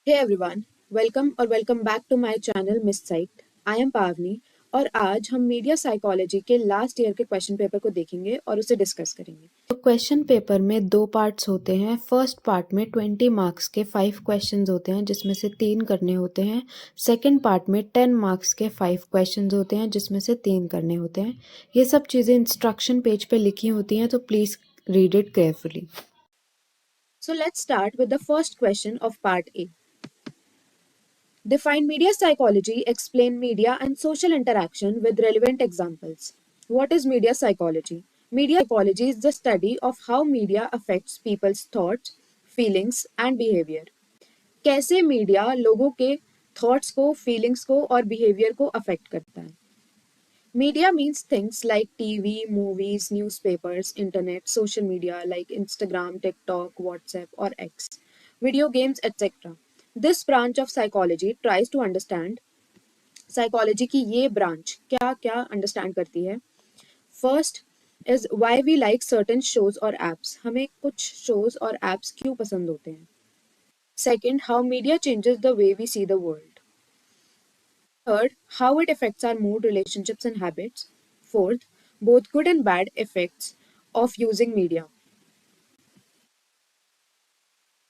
Hey everyone, welcome back to my channel Miss Psyched. I am Pavni और आज हम media psychology के last year के question paper को देखेंगे और उसे डिस्कस करेंगे। तो क्वेश्चन पेपर में दो पार्ट्स होते हैं। फर्स्ट पार्ट में 20 मार्क्स के 5 क्वेश्चंस होते हैं जिसमें से 3 करने होते हैं। सेकंड पार्ट में 10 मार्क्स के 5 क्वेश्चंस होते हैं जिसमें से 3 करने होते हैं। ये सब चीज़ें इंस्ट्रक्शन पेज पे लिखी होती हैं, तो please read it carefully. So let's start with the first question of part A. Define media psychology, explain media and social interaction with relevant examples. What is media psychology? Media psychology is the study of how media affects people's thoughts, feelings and behavior. कैसे media लोगों के thoughts को, feelings को और behaviour को affect करता है। Media means things like TV, movies, newspapers, internet, social media like Instagram, TikTok, WhatsApp, or X, video games, etc. This branch of psychology tries to understand psychology की ये branch क्या क्या understand करती है। First is why we like certain shows और apps, हमें कुछ shows और एप्स क्यों पसंद होते हैं। Second, how media changes the way we see the world. Third, how it affects our mood, relationships, and habits. Fourth, both good and bad effects of using media.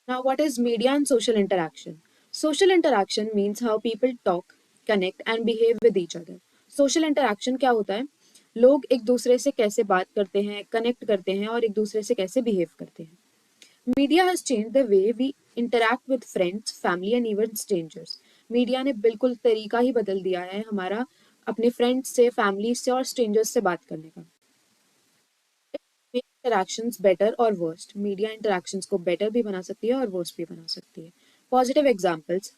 Now, what is media and social interaction? Social interaction means how people talk, connect, and behave with each other. Social interaction क्या होता है? लोग एक दूसरे से कैसे बात करते हैं, कनेक्ट करते हैं और एक दूसरे से कैसे बिहेव करते हैं। Media has change the way we interact with friends, family and even strangers. Media ने बिल्कुल तरीका ही बदल दिया है हमारा अपने फ्रेंड्स से, फैमिली से और स्ट्रेंजर्स से बात करने का। इंटरैक्शंस बेटर और वर्स्ट, मीडिया इंटरैक्शंस को बेटर भी बना सकती है और वर्स्ट भी बना सकती है। Positive examples,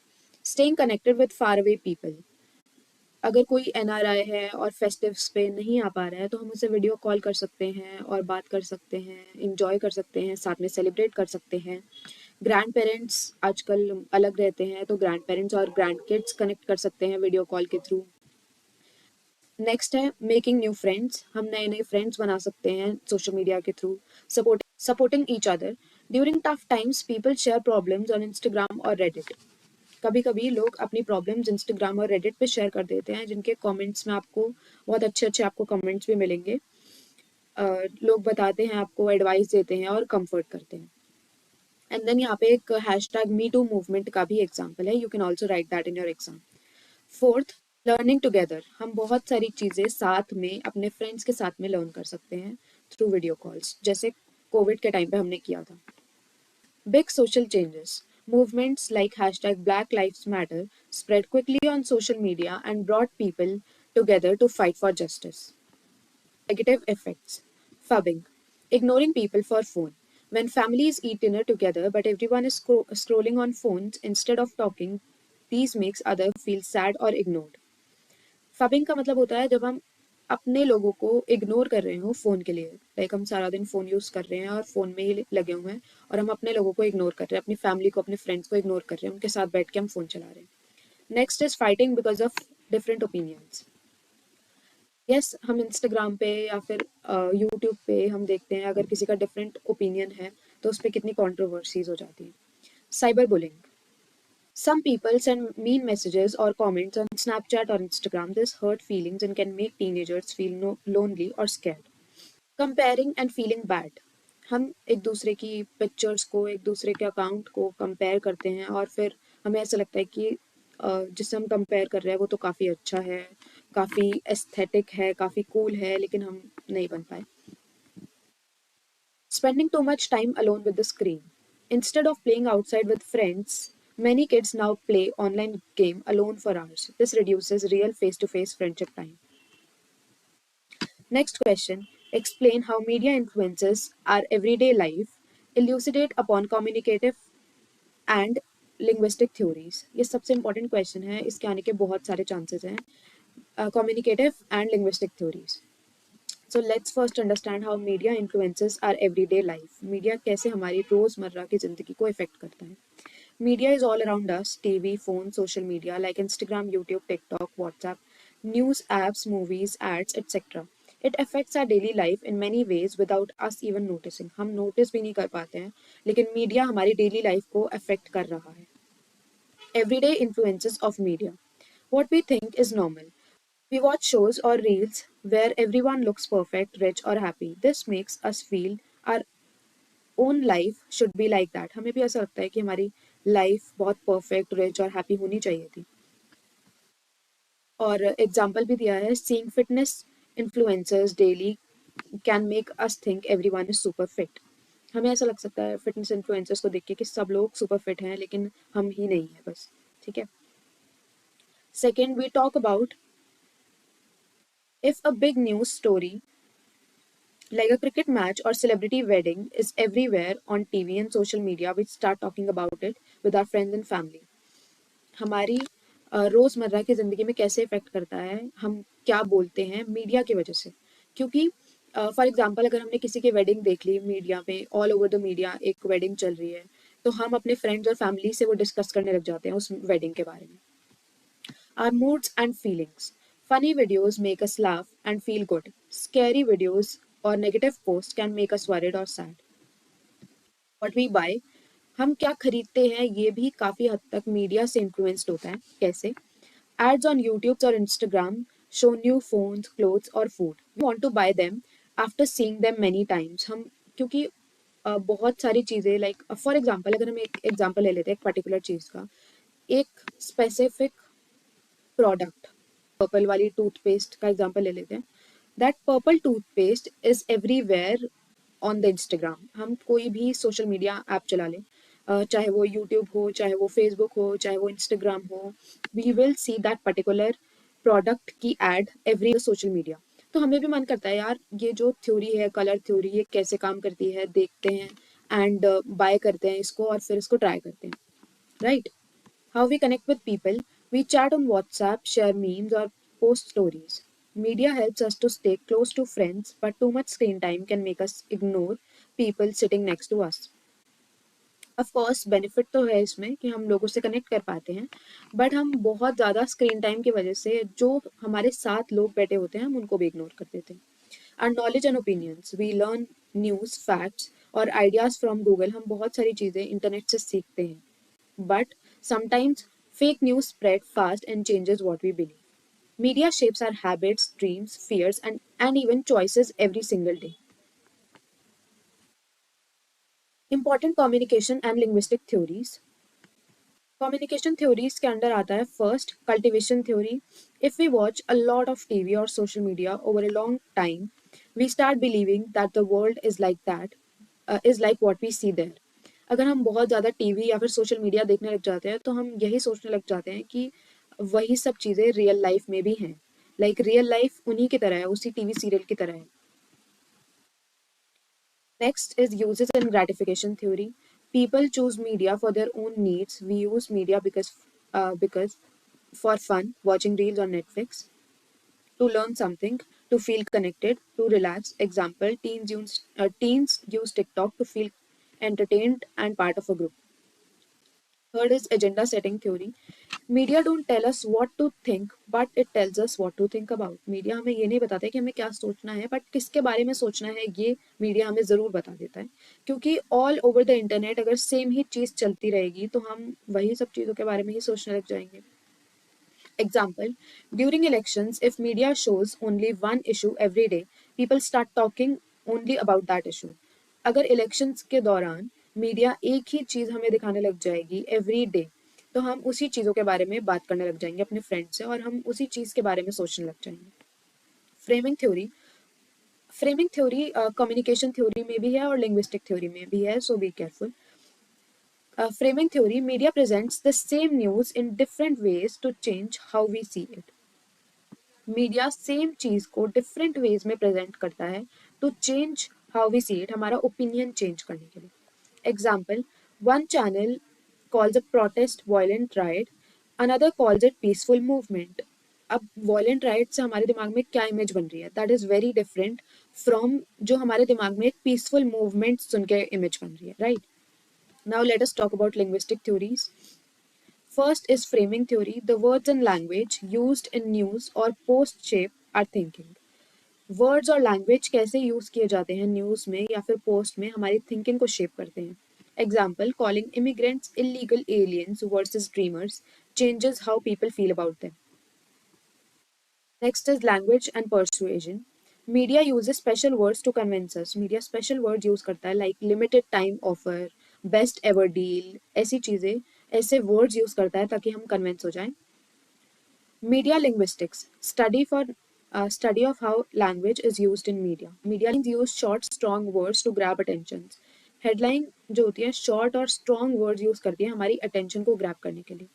staying connected with far away people. अगर कोई एनआरआई है और फेस्टिव्स पे नहीं आ पा रहा है तो हम उसे वीडियो कॉल कर सकते हैं और बात कर सकते हैं, इंजॉय कर सकते हैं, साथ में सेलिब्रेट कर सकते हैं। ग्रैंड पेरेंट्स आजकल अलग रहते हैं तो ग्रैंड पेरेंट्स और ग्रैंड किड्स कनेक्ट कर सकते हैं वीडियो कॉल के थ्रू। नेक्स्ट है मेकिंग न्यू फ्रेंड्स, हम नए नए फ्रेंड्स बना सकते हैं सोशल मीडिया के through. Supporting each other during tough times, people share problems on Instagram और रेडिट। कभी कभी लोग अपनी प्रॉब्लम्स इंस्टाग्राम और रेडिट पे शेयर कर देते हैं जिनके कमेंट्स में आपको बहुत अच्छे अच्छे आपको कमेंट्स भी मिलेंगे। लोग बताते हैं, आपको एडवाइस देते हैं और कंफर्ट करते हैं। एंड देन यहाँ पे एक हैशटैग मी टू मूवमेंट का भी एग्जाम्पल है, you can also right that in your exam. Fourth, learning together, हम बहुत सारी चीज़ें साथ में अपने फ्रेंड्स के साथ में लर्न कर सकते हैं थ्रू वीडियो कॉल्स, जैसे कोविड के टाइम पे हमने किया था। Big social changes. Movements like hashtag Black Lives Matter spread quickly on social media and brought people together to fight for justice. Negative effects. Fubbing. Ignoring people for phone. When families eat dinner together but everyone is scrolling on phones instead of talking, these makes others feel sad or ignored. Phubbing का मतलब होता है जब हम अपने लोगों को ignore कर रहे हो फ़ोन के लिए, लाइक हम सारा दिन फ़ोन यूज़ कर रहे हैं और फ़ोन में ही लगे हुए हैं और हम अपने लोगों को इग्नोर कर रहे हैं, अपनी फैमिली को, अपने फ्रेंड्स को इग्नोर कर रहे हैं, उनके साथ बैठ के हम फ़ोन चला रहे हैं। Next is fighting because of different opinions. Yes, हम इंस्टाग्राम पे या फिर यूट्यूब पे हम देखते हैं अगर किसी का डिफरेंट ओपिनियन है तो उस पर कितनी कॉन्ट्रोवर्सीज हो जाती हैं। Cyber bullying, some people send mean messages or comments on Snapchat or Instagram. This hurt feelings and can make teenagers feel lonely or scared. Comparing and feeling bad. हम एक दूसरे की पिक्चर्स को, एक दूसरे के अकाउंट को कंपेयर करते हैं और फिर हमें ऐसा लगता है कि जिससे हम कंपेयर कर रहे हैं वो तो काफ़ी अच्छा है, काफ़ी एस्थेटिक है, काफ़ी कूल है, लेकिन हम नहीं बन पाए। Spending too much time alone with the screen. Instead of playing outside with friends, many kids now play online game alone for hours. This reduces real face-to-face friendship time. Next question. Explain how media influences our everyday life. Elucidate upon communicative and linguistic theories. ये सबसे important question है, इसके आने के बहुत सारे chances हैं। Communicative and linguistic theories. So let's first understand how media influences our everyday life. Media कैसे हमारी रोजमर्रा की जिंदगी को इफेक्ट करता है। Media is all around us: TV, phone, social media like Instagram, YouTube, TikTok, WhatsApp, news apps, movies, ads, etc. It affects our daily life in many ways without us even noticing. हम notice भी नहीं कर पाते हैं, लेकिन media हमारी daily life को affect कर रहा है। Everyday influences of media. What we think is normal. We watch shows or reels where everyone looks perfect, rich, or happy. This makes us feel our own life should be like that. हमें भी ऐसा लगता है कि हमारी life बहुत perfect, rich और happy होनी चाहिए थी. और एग्जाम्पल भी दिया है, seeing fitness influencers daily can make us think everyone is super fit. हमें ऐसा लग सकता है फिटनेस इन्फ्लुएंसर्स को देख के कि सब लोग सुपर फिट हैं, लेकिन हम ही नहीं है बस. ठीक है. Second, we talk about if a big news story like a cricket match or celebrity wedding is everywhere on TV and social media, we start talking about it with our friends and family. हमारी रोज़मर्रा की ज़िंदगी में कैसे effect करता है, हम क्या बोलते हैं मीडिया की वजह से. क्योंकि फॉर एग्जांपल अगर हमने किसी की वेडिंग देख ली मीडिया में, ऑल ओवर द मीडिया एक वेडिंग चल रही है, तो हम अपने फ्रेंड्स और फैमिली से वो डिस्कस करने लग जाते हैं उस वेडिंग के बारे में. Our moods and feelings. Funny videos make us laugh and feel good. Scary videos or negative posts can make us worried or sad. What we buy, हम क्या खरीदते हैं ये भी काफ़ी हद तक मीडिया से इन्फ्लुएंस्ड होता है. कैसे? Ads on YouTube or Instagram show new phones, clothes or food. We want to buy them after seeing them many times. हम क्योंकि बहुत सारी चीज़ें लाइक फॉर एग्जांपल अगर हम एक एग्जांपल ले लेते हैं एक पर्टिकुलर चीज़ का, एक स्पेसिफिक प्रोडक्ट, पर्पल वाली टूथपेस्ट का एग्जांपल ले लेते हैं. That purple toothpaste is everywhere on the Instagram. हम कोई भी सोशल मीडिया ऐप चला लें, चाहे वो यूट्यूब हो, चाहे वो फेसबुक हो, चाहे वो इंस्टाग्राम हो, we will see that particular product की एड एवरी सोशल मीडिया. तो हमें भी मन करता है यार ये जो थ्योरी है, कलर थ्योरी, ये कैसे काम करती है, देखते हैं एंड बाय करते हैं इसको और फिर इसको ट्राई करते हैं. Right. How we connect with people. We chat on WhatsApp, share memes, or post stories. Media helps us to stay close to friends, but too much screen time can make us ignore people sitting next to us. Of course, benefit तो है इसमें कि हम लोगों से connect कर पाते हैं, बट हम बहुत ज़्यादा स्क्रीन टाइम की वजह से जो हमारे साथ लोग बैठे होते हैं हम उनको भी इग्नोर कर देते हैं. Our knowledge and opinions. We learn news, facts और ideas from Google. हम बहुत सारी चीज़ें इंटरनेट से सीखते हैं. But sometimes fake news spread fast and changes what we believe. Media shapes our habits, dreams, fears, and even choices every single day. Important communication and linguistic theories. Communication theories के अंदर आता है first cultivation theory. If we watch a lot of TV or social media over a long time, we start believing that the world is like that, is like what we see there. अगर हम बहुत ज़्यादा TV या फिर social media देखने लग जाते हैं तो हम यही सोचने लग जाते हैं कि वही सब चीज़ें रियल लाइफ में भी हैं. लाइक रियल लाइफ उन्हीं की तरह है, उसी टीवी सीरियल की तरह है. Next is uses and gratification theory. People choose media for their own needs. We use media because for fun, watching reels on Netflix, to learn something, to feel connected, to relax. Example, teens use TikTok to feel entertained and part of a group. Third is agenda setting theory. Media don't tell us what to think, but it tells us what to think about. Media हमें ये नहीं बताता है कि हमें क्या सोचना है, बट किसके बारे में सोचना है ये मीडिया हमें ज़रूर बता देता है. क्योंकि ऑल ओवर द इंटरनेट अगर सेम ही चीज़ चलती रहेगी तो हम वही सब चीज़ों के बारे में ही सोचने लग जाएंगे. Example, during elections, if media shows only one issue every day, people start talking only about that issue. अगर इलेक्शंस के दौरान मीडिया एक ही चीज़ हमें दिखाने लग जाएगी एवरी डे, तो हम उसी चीज़ों के बारे में बात करने लग जाएंगे अपने फ्रेंड से और हम उसी चीज़ के बारे में सोचने लग जाएंगे. Framing theory. Framing theory communication theory में भी है और लिंग्विस्टिक थ्योरी में भी है, so be careful. Framing theory, media presents the same news in different ways to change how we see it. Media same चीज को डिफरेंट वेज में प्रेजेंट करता है to change how we see it, हमारा opinion change करने के लिए. Example, one channel calls a protest violent right, another calls it peaceful movement. अब वायलेंट राइट से हमारे दिमाग में क्या इमेज बन रही है, that is very different from जो हमारे दिमाग में एक पीसफुल मूवमेंट सुन के इमेज बन रही है. Right. Now let us talk about linguistic theories. First is framing theory. The words and language used in news or post shape our thinking. Words और language कैसे यूज किए जाते हैं न्यूज़ में या फिर पोस्ट में हमारी थिंकिंग को शेप करते हैं. Example, calling immigrants illegal aliens versus dreamers changes how people feel about them. Next is language and persuasion. Media uses special words to convince us. Media special words use करता है like limited time offer, best ever deal, ऐसी चीजें, ऐसे words use करता है ताकि हम convince हो जाएं. Media linguistics, study of how language is used in media. Media use short, strong words to grab attention. Headline जो होती है short और strong words use करती है हमारी attention को grab करने के लिए.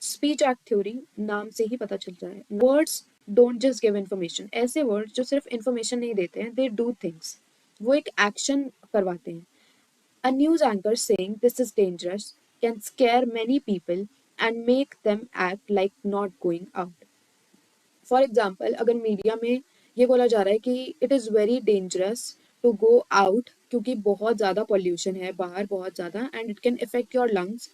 स्पीच एक्ट थ्योरी नाम से ही पता चल रहा है. Words don't just give information. ऐसे वर्ड्स जो सिर्फ इन्फॉर्मेशन नहीं देते हैं, दे डू थिंग्स. वो एक एक्शन करवाते हैं. A news anchor saying this is dangerous can scare many people and make them act like not going out. For example, अगर मीडिया में ये बोला जा रहा है कि it is very dangerous to go out क्योंकि बहुत ज़्यादा पॉल्यूशन है बाहर, बहुत ज़्यादा, and it can effect your lungs,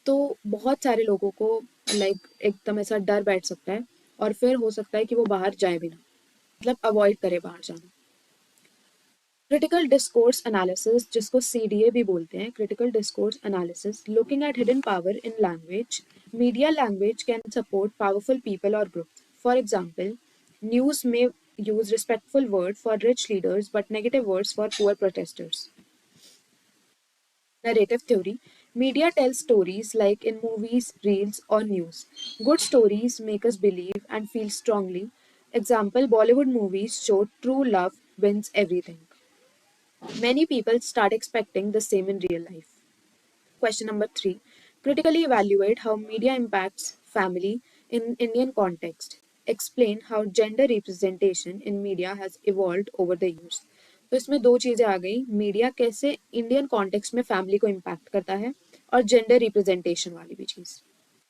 तो बहुत सारे लोगों को एकदम ऐसा डर बैठ सकता है और फिर हो सकता है कि वो बाहर जाए भी ना, मतलब अवॉइड करे बाहर जाना. क्रिटिकल डिस्कोर्स एनालिसिस, जिसको सीडीए भी बोलते हैं, critical discourse analysis, looking at hidden power in language. Media language can support powerful people और ग्रुप्स. फॉर एग्जाम्पल, न्यूज में use respectful word for rich leaders but negative words for poor protesters. Narrative theory. Media tells stories like in movies, reels, or news. Good stories make us believe and feel strongly. Example, Bollywood movies show true love wins everything. Many people start expecting the same in real life. Question number 3. Critically evaluate how media impacts family in Indian context. Explain how gender representation in media has evolved over the years. तो इसमें दो चीज़ें आ गई, media कैसे Indian context में family को impact करता है और जेंडर रिप्रेजेंटेशन वाली भी चीज़.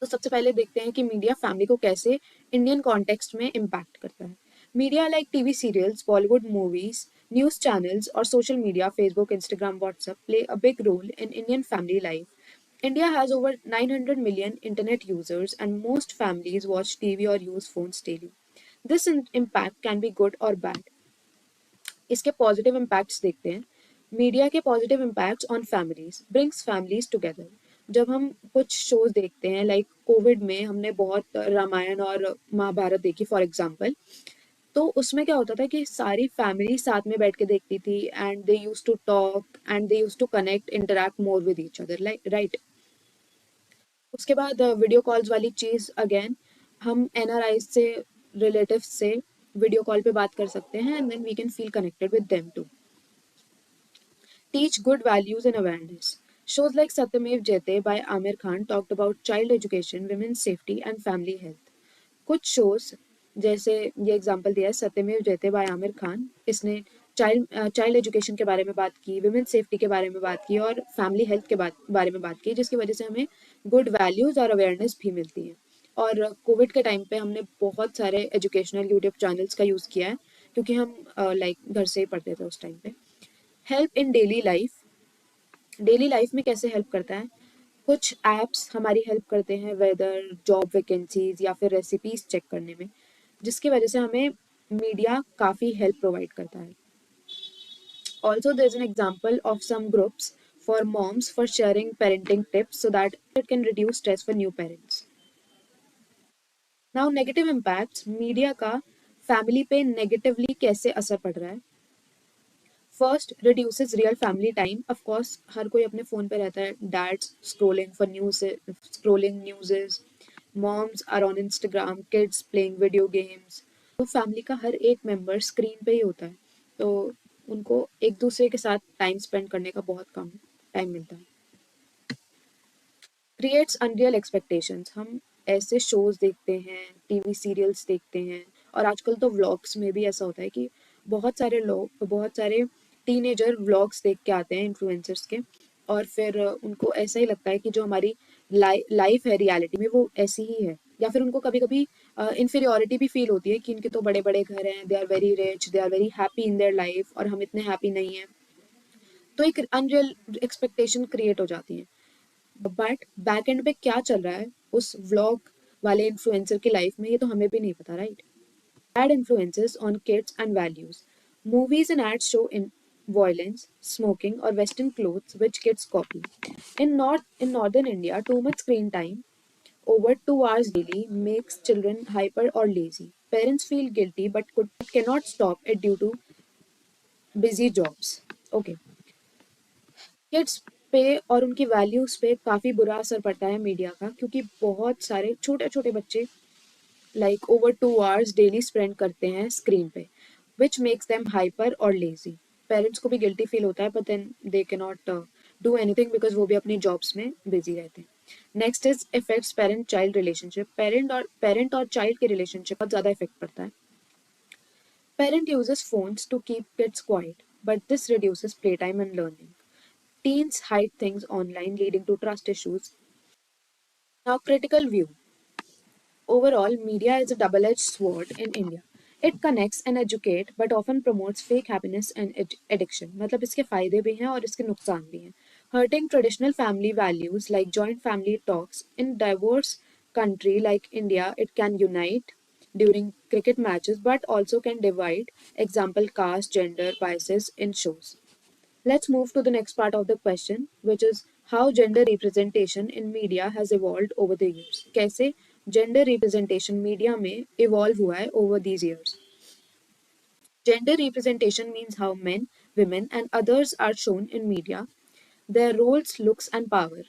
तो सबसे पहले देखते हैं कि मीडिया फैमिली को कैसे इंडियन कॉन्टेक्स्ट में इम्पैक्ट करता है. Media like TV serials, Bollywood movies, news channels और social media, Facebook, Instagram, WhatsApp, play a big role in Indian family life. India has over 900 million internet users and most families watch TV or use phones daily. This impact can be good or bad. इसके positive impacts देखते हैं. Media के positive impacts on families, brings families together. जब हम कुछ shows देखते हैं like Covid में हमने बहुत रामायण और महाभारत देखी फॉर एग्जांपल, तो उसमें क्या होता था कि सारी फैमिली साथ में बैठ के देखती थी and they used to talk and they used to connect, interact more with each other, like right. उसके बाद वीडियो कॉल्स वाली चीज़ अगेन, हम एनआरआई से, रिलेटिव से वीडियो कॉल पे बात कर सकते हैं and then we can feel connected with them too. Teach good values and awareness. Shows like Satyamev Jayate by Amir Khan talked about child education, women's safety and family health. कुछ shows जैसे ये example दिया है सत्यमेव जयते bye Aamir Khan, इसने child education के बारे में बात की, विमेन सेफ्टी के बारे में बात की और फैमिली हेल्थ के बारे में बात की, जिसकी वजह से हमें गुड वैल्यूज और अवेयरनेस भी मिलती है. और कोविड के टाइम पे हमने बहुत सारे एजुकेशनल यूट्यूब चैनल्स का यूज़ किया है क्योंकि हम घर से ही पढ़ते थे उस टाइम पे. Help in daily life. Daily life में कैसे हेल्प करता है? कुछ एप्स हमारी हेल्प करते हैं वेदर, जॉब वैकेंसीज या फिर रेसिपीज चेक करने में, जिसकी वजह से हमें मीडिया काफ़ी हेल्प प्रोवाइड करता है. Also there is an example of some groups for moms for sharing parenting tips so that it can reduce stress for new parents. Now negative impacts, media का फैमिली पे negatively कैसे असर पड़ रहा है. First, reduces real family time. Of course हर कोई अपने फ़ोन पे रहता है. Dads scrolling for news, scrolling news, moms are on Instagram, kids playing video games. तो फैमिली का हर एक मेंबर स्क्रीन पे ही होता है, तो उनको एक दूसरे के साथ टाइम स्पेंड करने का बहुत कम टाइम मिलता है. Creates unreal expectations. हम ऐसे शोज देखते हैं, टीवी सीरियल्स देखते हैं और आजकल तो व्लॉग्स में भी ऐसा होता है कि बहुत सारे टीनेजर व्लॉग्स देख के आते हैं इन्फ्लुएंसर्स के, और फिर उनको ऐसा ही लगता है कि जो हमारी लाइफ है रियलिटी में वो ऐसी ही है, या फिर उनको कभी कभी इन्फीरियोरिटी भी फील होती है कि इनके तो बड़े बड़े घर हैं, they are very rich, they are very happy in their life और हम इतने हैप्पी नहीं हैं. तो एक अनरियल एक्सपेक्टेशन क्रिएट हो जाती है. बट बैक एंड पे क्या चल रहा है उस व्लॉग वाले इन्फ्लुएंसर की लाइफ में, ये तो हमें भी नहीं पता, right. Bad influences on kids and values. Movies and ads show in violence, smoking, or Western clothes which kids copy. In northern India, too much screen time over 2 hours daily makes children hyper or lazy. Parents feel guilty but cannot stop it due to busy jobs. Okay, kids पे और उनकी values पे काफी बुरा असर पड़ता है media का, क्योंकि बहुत सारे छोटे छोटे बच्चे like over 2 hours daily spend करते हैं स्क्रीन पे, विच मेक्स देम हाइपर और लेजी. पेरेंट्स को भी गिल्टी फील होता है, बट देन दे के नॉट डू एनीथिंग बिकॉज वो भी अपनी जॉब्स में बिजी रहते हैं. Next is effects parent child relationship. Parent और चाइल्ड के रिलेशनशिप बहुत ज़्यादा इफेक्ट पड़ता है. Parent uses phones to keep kids quiet, but this reduces play time and learning. Teens hide things online, leading to trust issues. Now, critical view. Overall, media is a double-edged sword in India. It connects and educates, but often promotes fake happiness and addiction. मतलब इसके फायदे भी हैं और इसके नुकसान भी हैं. Hurting traditional family values like joint family talks. In diverse country like India, it can unite during cricket matches, but also can divide. Example: caste, gender biases in shows. Let's move to the next part of the question, which is how gender representation in media has evolved over the years. कैसे gender representation media में evolve हुआ है over these years. Gender representation means how men, women, and others are shown in media, their roles, looks, and power.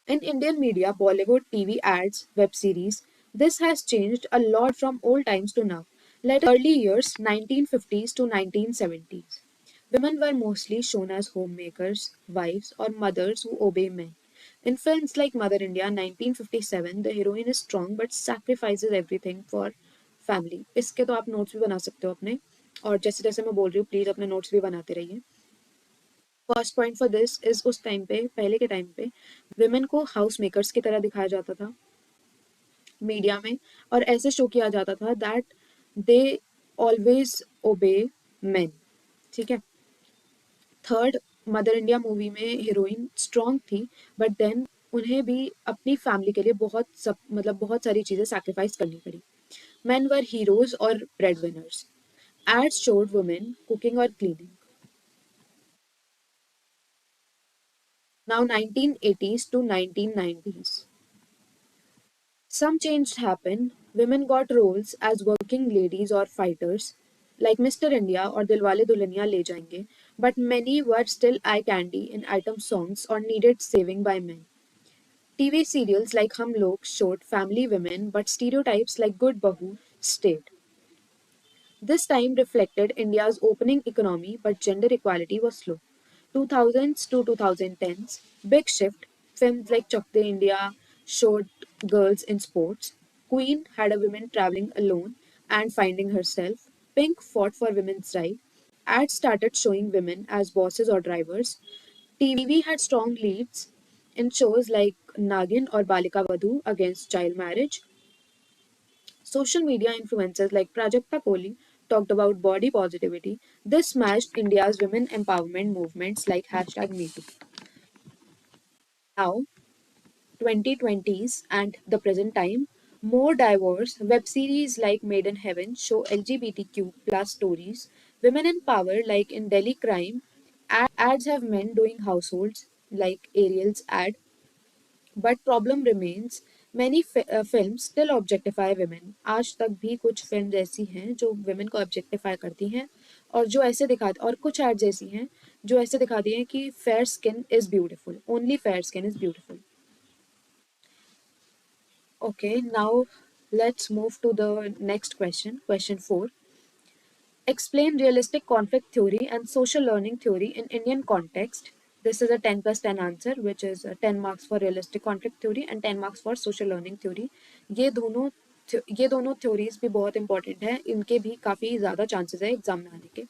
In Indian media, Bollywood, TV ads, web series, this has changed a lot from old times to now. Let us early years 1950s to 1970s. Women were mostly shown as homemakers, wives, or mothers who obey men. In films like Mother India 1957, the heroine is strong but sacrifices everything for family. इसके तो आप notes भी बना सकते हो अपने, और जैसे जैसे मैं बोल रही हूँ प्लीज अपने नोट्स भी बनाते रहिए. First point for this is उस टाइम पे, पहले के टाइम पे विमेन को हाउस मेकर्स की तरह दिखाया जाता था मीडिया में, और ऐसे शो किया जाता था दैट दे ऑलवेज ओबे मेन. ठीक है. थर्ड, मदर इंडिया मूवी में हीरोइन स्ट्रॉन्ग थी, बट देन उन्हें भी अपनी फैमिली के लिए बहुत सारी चीजें सैक्रिफाइस करनी पड़ी. मेन वर हीरोज और bread winners. Ads showed women cooking और cleaning. Now 1980s to 1990s. Some change happened. Women got roles as working ladies or fighters, like Mr. India or Dilwale Dulhaniya Le Jayenge, but many were still eye candy in item songs or needed saving by men. TV serials like Hum Log showed family women, but stereotypes like Good Bahu stayed. This time reflected India's opening economy, but gender equality was slow. 2000s to 2010s, big shift. Films like Chak De India showed girls in sports. Queen had a woman traveling alone and finding herself. Pink fought for women's rights. Ads started showing women as bosses or drivers. TV had strong leads in shows like Nagin or Balika Vadhu against child marriage. Social media influencers like Prajakta Kohli talked about body positivity. This matched India's women empowerment movements like hashtag #MeToo. Now, 2020s and the present time, more diverse web series like Made in Heaven show LGBTQ plus stories. Women in power like in Delhi Crime. Ads have men doing households like Ariel's ad. But problem remains, many films still objectify women. आज तक भी कुछ film ऐसी हैं जो women को objectify करती हैं, और जो ऐसे दिखाती, और कुछ ads ऐसी हैं जो ऐसे दिखाती हैं कि fair skin is beautiful, only fair skin is beautiful. Okay, now let's move to the next question, question 4. Explain realistic conflict theory and social learning theory in Indian context. This is a 10 plus 10 answer, which is 10 marks for realistic conflict theory and 10 marks for social learning theory. ये दोनों ये दोनों theories भी बहुत important है, इनके भी काफ़ी ज़्यादा चांसेस है एग्जाम में आने के.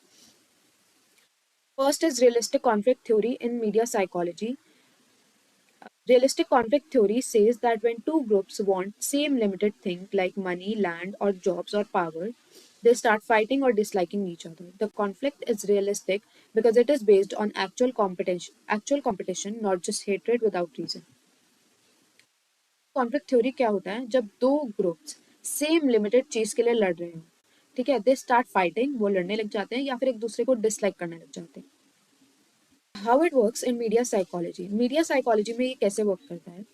First is realistic conflict theory in media psychology. Realistic conflict theory says that when two groups want same limited thing like money, land, or jobs or power, they start fighting or disliking each other. The conflict is realistic because it is based on actual competition, not just hatred without reason. Conflict theory क्या होता है? जब दो groups same limited चीज के लिए लड़ रहे हो, ठीक है, दे स्टार्ट फाइटिंग, वो लड़ने लग जाते हैं या फिर एक दूसरे को डिसलाइक करने लग जाते हैं। How it works in media psychology, media psychology में ये कैसे वर्क करता है?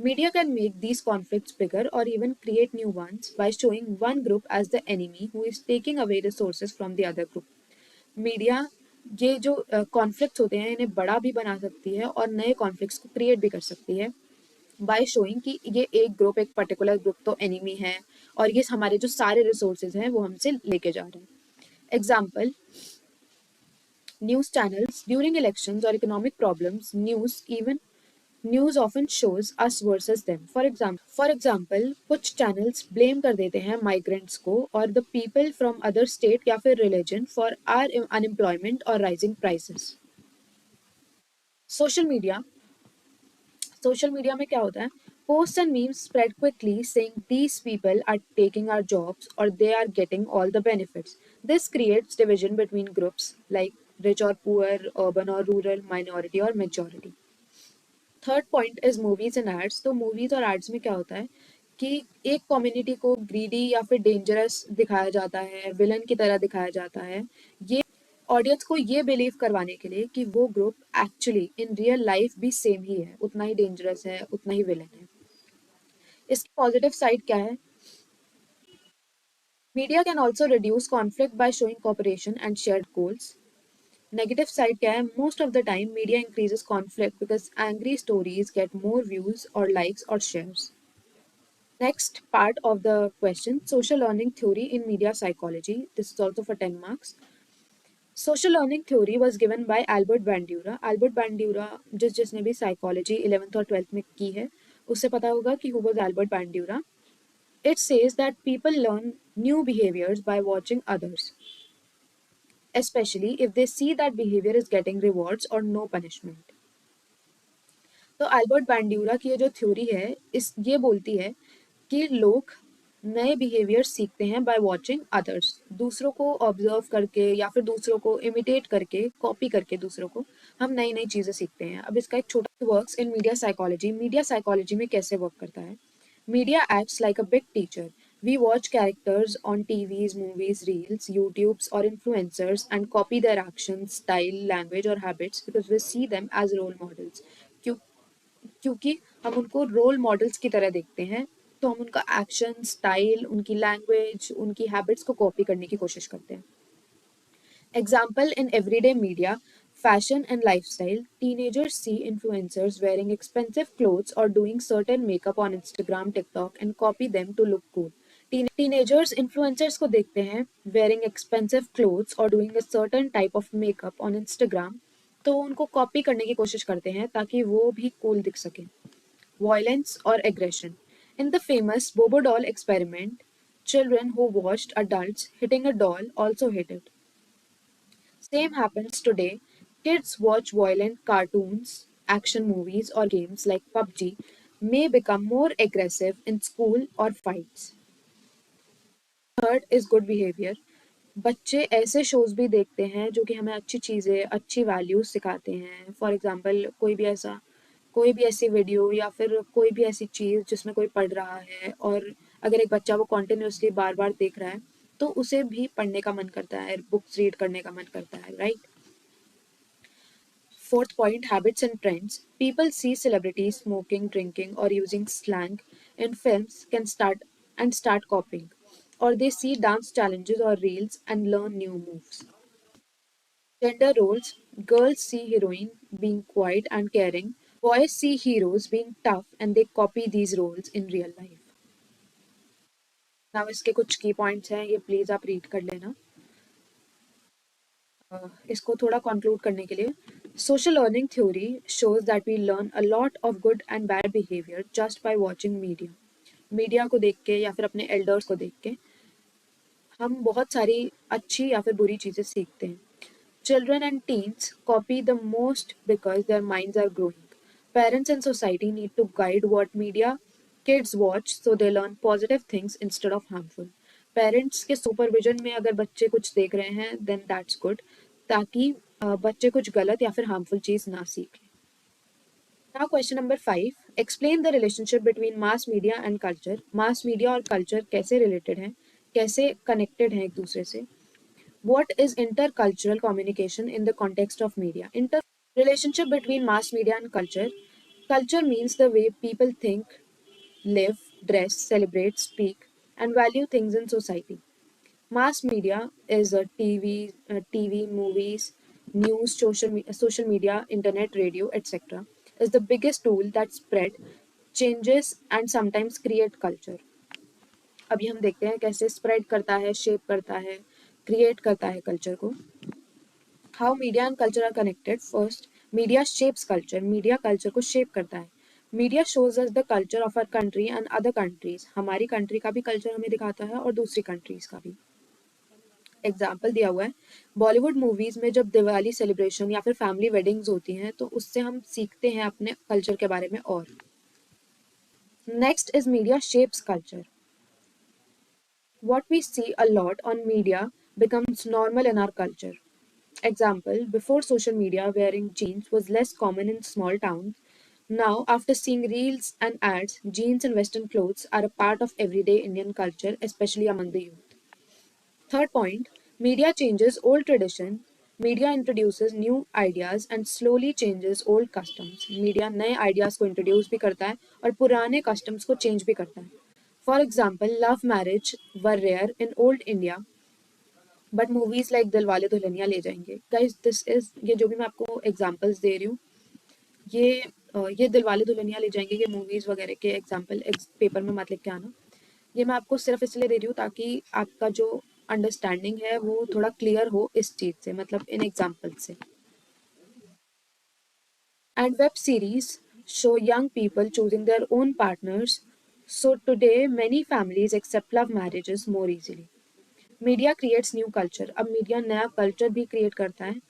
Media can make these conflicts bigger or even create new ones by showing one group as the enemy who is taking away resources from the other group. Media ये जो conflicts होते हैं इन्हें बड़ा भी बना सकती है और नए कॉन्फ्लिक्ट्स को क्रिएट भी कर सकती है बाय शोइंग कि ये एक ग्रुप, एक पर्टिकुलर ग्रुप तो एनिमी है और ये हमारे जो सारे रिसोर्सेज हैं वो हमसे लेके जा रहे हैं। Example, news channels during elections और economic problems, news often shows us versus them. For example, कुछ चैनल्स ब्लेम कर देते हैं माइग्रेंट्स को और the people from other state या फिर रिलीजन फॉर आर अनएम्प्लॉयमेंट और rising prices. Social media social media में क्या होता है? Post and memes spread quickly saying these people are taking our jobs और they are getting all the benefits. This creates division between groups like rich और poor, urban और rural, minority और majority. Third point is movies and ads. तो movies और ads में क्या होता है कि एक कम्युनिटी को ग्रीडी या फिर डेंजरस दिखाया जाता है, विलन की तरह दिखाया जाता है, ये ऑडियंस को ये बिलीव करवाने के लिए कि वो group actually in real life भी सेम ही है, उतना ही डेंजरस है, उतना ही विलन है। इसकी पॉजिटिव साइड क्या है? Media can also reduce conflict by showing cooperation and shared goals. Negative side क्या है? Most of the time media increases conflict because angry stories get more views और लाइक्स और shares. Next part of the question, social learning theory in media psychology. This is also for 10 marks. Social learning theory was given by Albert Bandura. Albert Bandura, जिसने भी psychology 11th और 12th में की है उससे पता होगा कि who was Albert Bandura. It says that people learn new behaviors by watching others, especially if they see that behavior is getting rewards or no punishment. तो अल्बर्ट बैंड्यूरा की ये जो थ्योरी है ये बोलती है कि लोग नए बिहेवियर सीखते हैं बाय वॉचिंग अदर्स, दूसरों को ऑब्जर्व करके या फिर दूसरों को इमिटेट करके, कॉपी करके दूसरों को हम नई नई चीज़ें सीखते हैं। अब इसका एक छोटा works in media psychology. Media psychology में कैसे वर्क करता है? Media acts like a big teacher. We watch characters on TVs, movies, reels, YouTubes, or influencers and copy their actions, style, language, or habits because we see them as role models. क्यों क्योंकि हम उनको role models की तरह देखते हैं, तो हम उनका एक्शन, स्टाइल, उनकी लैंग्वेज, उनकी हैबिट्स को कॉपी करने की कोशिश करते हैं। Example, in everyday media, fashion and lifestyle, teenagers see influencers wearing expensive clothes or doing certain makeup on Instagram, TikTok and copy them to look cool. Teenagers influencers को देखते हैं wearing expensive clothes or doing a certain type of makeup on Instagram, तो उनको copy करने की कोशिश करते हैं ताकि वो भी कूल दिख सके। Violence or aggression. In the famous Bobo doll experiment, children who watched adults hitting a doll also hit it. Same happens today. Kids watch violent cartoons, action movies, or games like PUBG may become more aggressive in school or fights. Third is good behavior. बच्चे ऐसे shows भी देखते हैं जो कि हमें अच्छी चीज़ें, अच्छी वैल्यूज सिखाते हैं। फॉर एग्जांपल, कोई भी ऐसी वीडियो या फिर कोई भी ऐसी चीज़ जिसमें कोई पढ़ रहा है और अगर एक बच्चा वो कॉन्टिन्यूसली बार बार देख रहा है तो उसे भी पढ़ने का मन करता है, बुक्स रीड करने का मन करता है, right? Fourth point, habits and trends. People see celebrities smoking, drinking, or using slang in films can start copying. Or they see dance challenges or reels and learn new moves. Gender roles. Girls see heroine being quiet and caring. Boys see heroes being tough and they copy these roles in real life. Now इसके कुछ की points हैं, ये please आप read कर लेना। इसको थोड़ा कंक्लूड करने के लिए, social learning theory shows that we learn a lot of good and bad behaviour just by watching media को देख के या फिर अपने एल्डर्स को देख के हम बहुत सारी अच्छी या फिर बुरी चीज़ें सीखते हैं। Children and teens copy the most because their minds are growing. Parents and society need to guide what media kids watch so they learn positive things instead of harmful. Parents के सुपरविजन में अगर बच्चे कुछ देख रहे हैं then that's good, ताकि बच्चे कुछ गलत या फिर हार्मफुल चीज़ ना सीखें। Now question number 5, explain the relationship between mass media and culture. Mass media और कल्चर कैसे रिलेटेड हैं, कैसे कनेक्टेड हैं एक दूसरे से. What is intercultural communication in the context of media? Relationship between mass media and culture. Culture means the way people think, live, dress, celebrate, speak, and value things in society. Mass media is a TV, movies, news, social media, internet, radio, etc. is the biggest tool that spread, changes, and sometimes create culture. अभी हम देखते हैं कैसे spread करता है, shape करता है, create करता है कल्चर को. How media and culture are connected. First, media shapes culture. Media culture को शेप करता है. Media shows us the culture of our country and other countries. हमारी कंट्री का भी कल्चर हमें दिखाता है और दूसरी कंट्रीज का भी. एग्जाम्पल दिया हुआ है, बॉलीवुड मूवीज में जब दिवाली सेलिब्रेशन या फिर फैमिली वेडिंग्स होती हैं तो उससे हम सीखते हैं अपने कल्चर के बारे में. और next is media shapes culture. What we see a lot on media becomes normal in our culture. Example, before social media, wearing jeans was less common in small towns. Now, after seeing reels and ads, jeans and western clothes are a part of everyday Indian culture, especially among the youth. Third point, media changes old tradition. Media introduces new ideas and slowly changes old customs. Media नए ideas को introduce भी करता है और पुराने customs को change भी करता है. For example, love marriage were rare in old India, but movies like Dilwale Dulhania ले जाएंगे. Guys, this is ये जो भी मैं आपको examples दे रही हूँ, ये दिलवाले दुल्हनिया ले जाएंगे, ये movies वगैरह के example पेपर में मत लिख के आना. ये मैं आपको सिर्फ इसलिए दे रही हूँ ताकि आपका जो अंडरस्टैंडिंग है वो थोड़ा क्लियर हो इस चीज से, मतलब इन एग्जाम्पल से. And web series show young people choosing their own partners. So today many families accept love marriages more easily. Media creates new culture. अब मीडिया नया कल्चर भी क्रिएट करता है.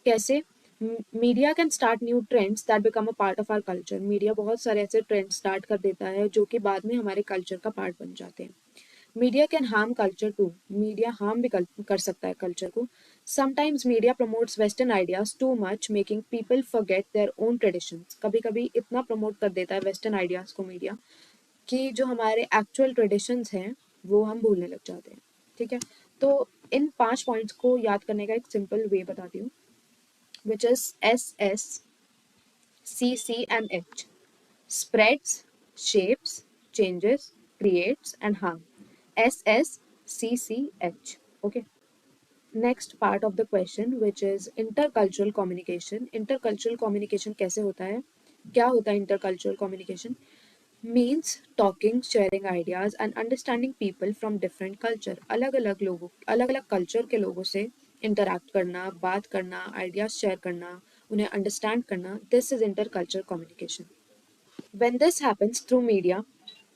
कैसे? Media can start new trends that become a part of our culture. Media बहुत सारे ऐसे trend start कर देता है जो कि बाद में हमारे कल्चर का पार्ट बन जाते हैं. Media can harm culture too. Media harm भी कर सकता है कल्चर को. Sometimes media promotes western ideas too much, making people forget their own traditions. कभी कभी इतना प्रमोट कर देता है वेस्टर्न आइडियाज को मीडिया कि जो हमारे एक्चुअल ट्रेडिशंस हैं वो हम भूलने लग जाते हैं. ठीक है, तो इन 5 पॉइंट्स को याद करने का एक सिंपल वे बताती हूँ, which is SSCCMH. Spreads, shapes, changes, creates and harm. SSCCH. Okay. Next part of the question, which is intercultural communication. Intercultural communication कैसे होता है? क्या होता है intercultural communication? Means talking, sharing ideas and understanding people from different culture. अलग अलग culture के लोगों से interact करना, बात करना, ideas share करना, उन्हें understand करना. This is intercultural communication. When this happens through media,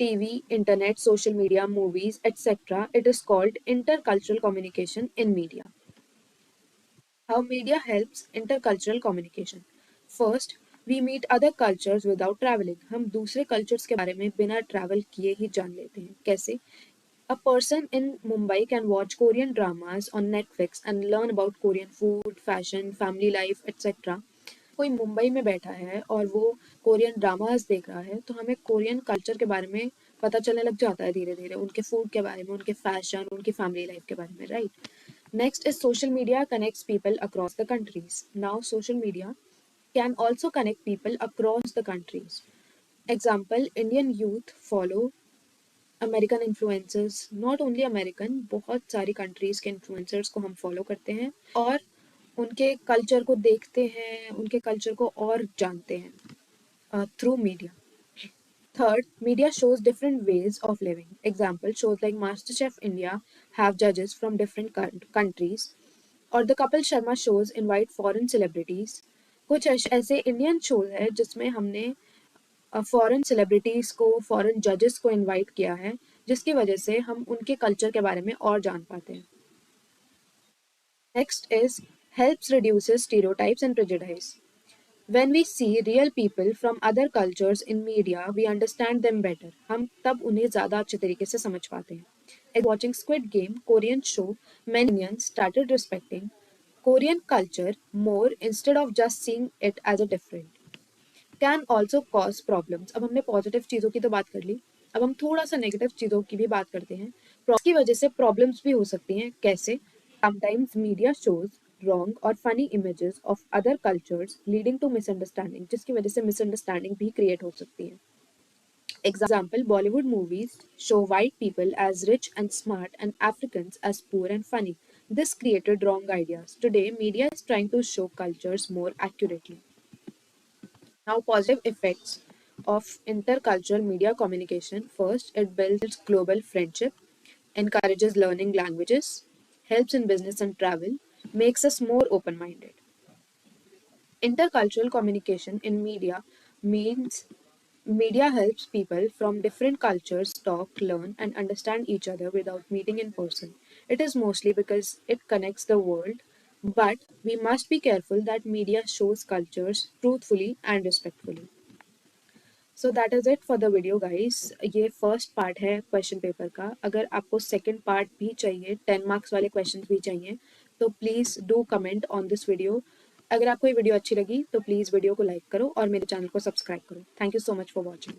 TV, internet, social media, movies, etc., it is called intercultural communication in media. How media helps intercultural communication. First, we meet other cultures without traveling. हम दूसरे cultures के बारे में बिना travel किए ही जान लेते हैं. कैसे? A person in Mumbai can watch Korean dramas on Netflix and learn about Korean food, fashion, family life, etc. कोई मुंबई में बैठा है और वो कोरियन ड्रामास देख रहा है तो हमें कोरियन कल्चर के बारे में पता चलने लग जाता है धीरे धीरे, उनके फूड के बारे में, उनके फैशन, उनकी फैमिली लाइफ के बारे में. Right. Next is social media connects people across the countries. Now social media can also connect people across the countries. Example, Indian youth follow American influencers. Not only American, बहुत सारी countries के influencers को हम follow करते हैं और उनके culture को देखते हैं, उनके कल्चर को और जानते हैं through media. Third, media shows different ways of living. Example, shows like MasterChef India have judges from different countries, और The Kapil Sharma shows invite foreign celebrities. कुछ ऐसे इंडियन शोज है जिसमें हमने फॉरेन सेलिब्रिटीज को, फॉरेन जजेस को invite किया है, जिसकी वजह से हम उनके कल्चर के बारे में और जान पाते हैं. Next is helps reduces stereotypes and prejudice. When we see real people from other cultures in media, we understand them better. हम तब उन्हें ज़्यादा अच्छे तरीके से समझ पाते हैं. Like watching Squid Game, Korean show, many Indians started respecting Korean culture more instead of just seeing it as a different. Can also cause problems. अब हमने पॉजिटिव चीज़ों की तो बात कर ली, अब हम थोड़ा सा नेगेटिव चीज़ों की भी बात करते हैं. की वजह से प्रॉब्लम्स भी हो सकती हैं। कैसे? समटाइम्स मीडिया शोज रॉन्ग और funny images of other cultures leading to misunderstanding, जिसकी वजह से मिसअंडरस्टैंडिंग भी क्रिएट हो सकती है। Example, Bollywood movies show white people as rich and smart and Africans as poor and funny. This created wrong ideas. Today, media is trying to show cultures more accurately. Now, positive effects of intercultural media communication. First, it builds global friendship, encourages learning languages, helps in business and travel, makes us more open minded. Intercultural communication in media means media helps people from different cultures talk, learn, and understand each other without meeting in person. It is mostly because it connects the world, but we must be careful that media shows cultures truthfully and respectfully. So that is it for the video guys. ये first part है question paper का। अगर आपको second part भी चाहिए, 10 marks वाले question भी चाहिए, तो please do comment on this video. अगर आपको ये वीडियो अच्छी लगी तो प्लीज़ वीडियो को लाइक करो और मेरे चैनल को सब्सक्राइब करो। Thank you so much for watching.